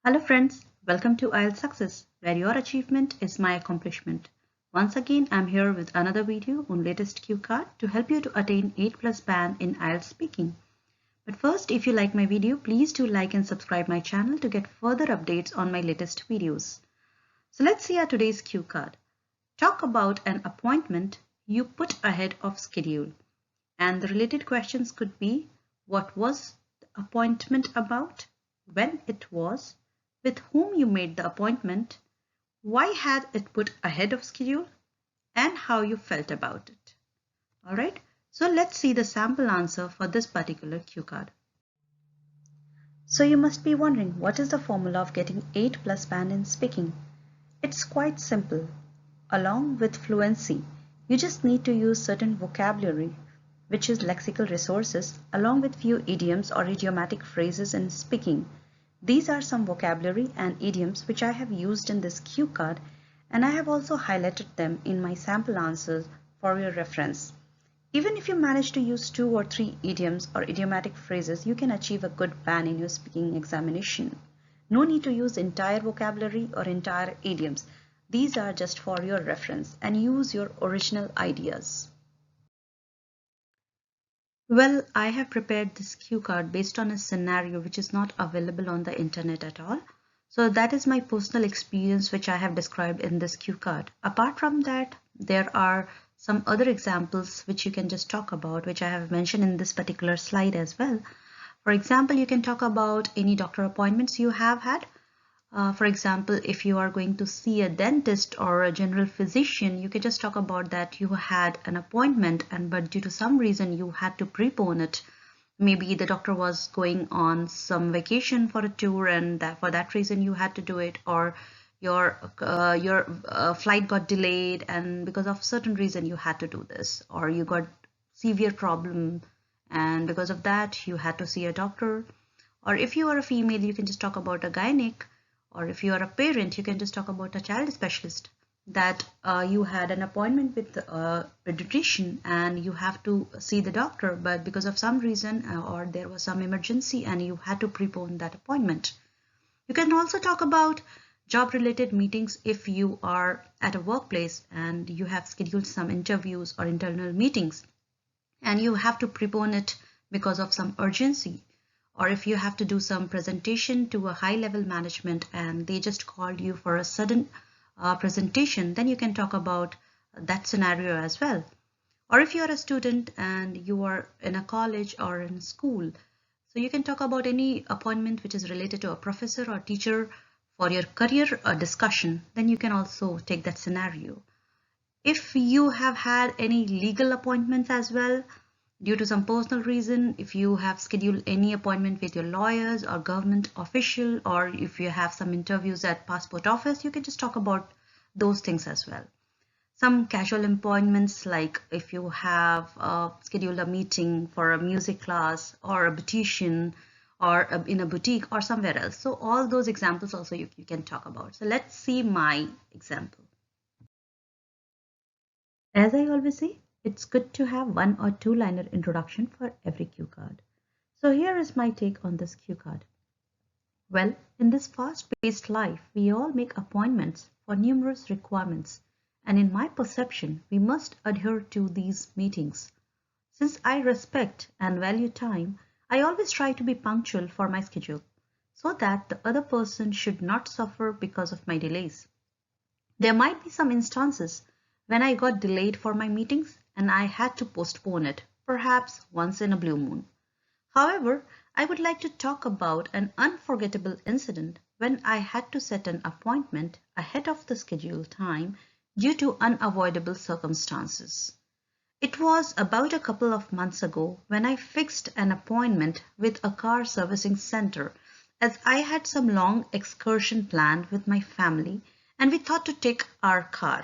Hello friends, welcome to IELTS Success, where your achievement is my accomplishment. Once again, I'm here with another video on latest cue card to help you to attain 8+ band in IELTS speaking. But first, if you like my video, please do like and subscribe my channel to get further updates on my latest videos. So let's see our today's cue card. Talk about an appointment you put ahead of schedule. And the related questions could be, what was the appointment about? When it was? With whom you made the appointment? Why had it put ahead of schedule? And how you felt about it. Alright, so let's see the sample answer for this particular cue card. So you must be wondering, what is the formula of getting 8+ band in speaking? It's quite simple. Along with fluency, you just need to use certain vocabulary, which is lexical resources, along with few idioms or idiomatic phrases in speaking. These are some vocabulary and idioms which I have used in this cue card, and I have also highlighted them in my sample answers for your reference. Even if you manage to use 2 or 3 idioms or idiomatic phrases, you can achieve a good band in your speaking examination. No need to use entire vocabulary or entire idioms. These are just for your reference and use your original ideas. Well, I have prepared this cue card based on a scenario which is not available on the internet at all. So that is my personal experience which I have described in this cue card. Apart from that, there are some other examples which you can just talk about, which I have mentioned in this particular slide as well. For example, you can talk about any doctor appointments you have had. For example, if you are going to see a dentist or a general physician, you can just talk about that you had an appointment but due to some reason you had to prepone it. Maybe the doctor was going on some vacation for a tour and for that reason you had to do it, or your flight got delayed and because of certain reason you had to do this, or you got severe problem and because of that you had to see a doctor. Or if you are a female, you can just talk about a gynec. Or if you are a parent, you can just talk about a child specialist, that you had an appointment with a pediatrician and you have to see the doctor, but because of some reason or there was some emergency and you had to prepone that appointment. You can also talk about job related meetings if you are at a workplace and you have scheduled some interviews or internal meetings and you have to prepone it because of some urgency. Or if you have to do some presentation to a high level management and they just called you for a sudden presentation, then you can talk about that scenario as well. Or if you are a student and you are in a college or in school, so you can talk about any appointment which is related to a professor or teacher for your career discussion, then you can also take that scenario. If you have had any legal appointments as well, due to some personal reason, if you have scheduled any appointment with your lawyers or government official, or if you have some interviews at passport office, you can just talk about those things as well. Some casual appointments, like if you have scheduled a meeting for a music class or a beautician or in a boutique or somewhere else. So all those examples also you can talk about. So let's see my example. As I always say, it's good to have 1 or 2 liner introduction for every cue card. So here is my take on this cue card. Well, in this fast-paced life, we all make appointments for numerous requirements, and in my perception, we must adhere to these meetings. Since I respect and value time, I always try to be punctual for my schedule, so that the other person should not suffer because of my delays. There might be some instances when I got delayed for my meetings and I had to postpone it, perhaps once in a blue moon. However, I would like to talk about an unforgettable incident when I had to set an appointment ahead of the scheduled time due to unavoidable circumstances. It was about a couple of months ago when I fixed an appointment with a car servicing center, as I had some long excursion planned with my family and we thought to take our car.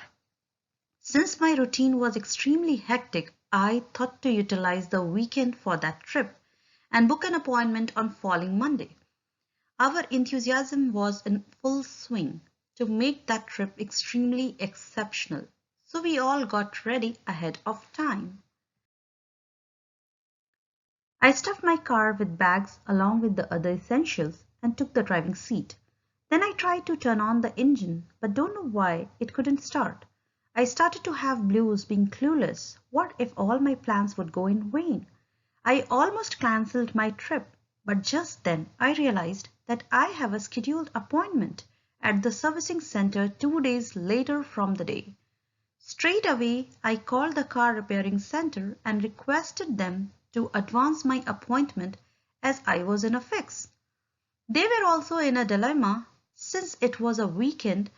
Since my routine was extremely hectic, I thought to utilize the weekend for that trip and book an appointment on following Monday. Our enthusiasm was in full swing to make that trip extremely exceptional, so we all got ready ahead of time. I stuffed my car with bags along with the other essentials and took the driving seat. Then I tried to turn on the engine, but don't know why it couldn't start. I started to have blues being clueless. What if all my plans would go in vain? I almost cancelled my trip, but just then I realized that I have a scheduled appointment at the servicing center 2 days later from the day. Straight away, I called the car repairing center and requested them to advance my appointment as I was in a fix. They were also in a dilemma since it was a weekend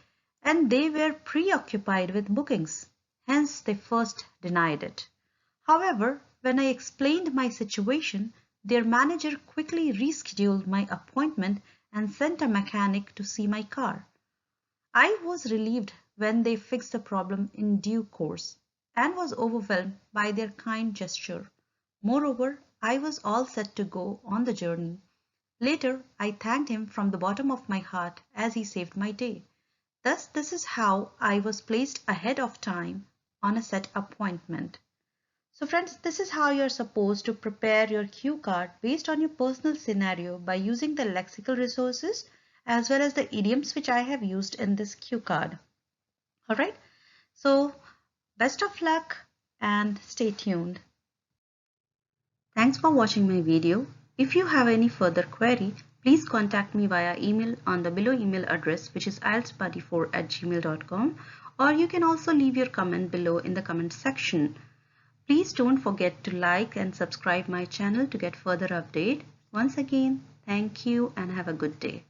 and they were preoccupied with bookings. Hence, they first denied it. However, when I explained my situation, their manager quickly rescheduled my appointment and sent a mechanic to see my car. I was relieved when they fixed the problem in due course and was overwhelmed by their kind gesture. Moreover, I was all set to go on the journey. Later, I thanked him from the bottom of my heart as he saved my day. Thus, this is how I was placed ahead of time on a set appointment. So friends, this is how you're supposed to prepare your cue card based on your personal scenario by using the lexical resources as well as the idioms which I have used in this cue card. Alright, so best of luck and stay tuned. Thanks for watching my video. If you have any further query, please contact me via email on the below email address which is ieltsbuddy4@gmail.com, or you can also leave your comment below in the comment section. Please don't forget to like and subscribe my channel to get further update. Once again, thank you and have a good day.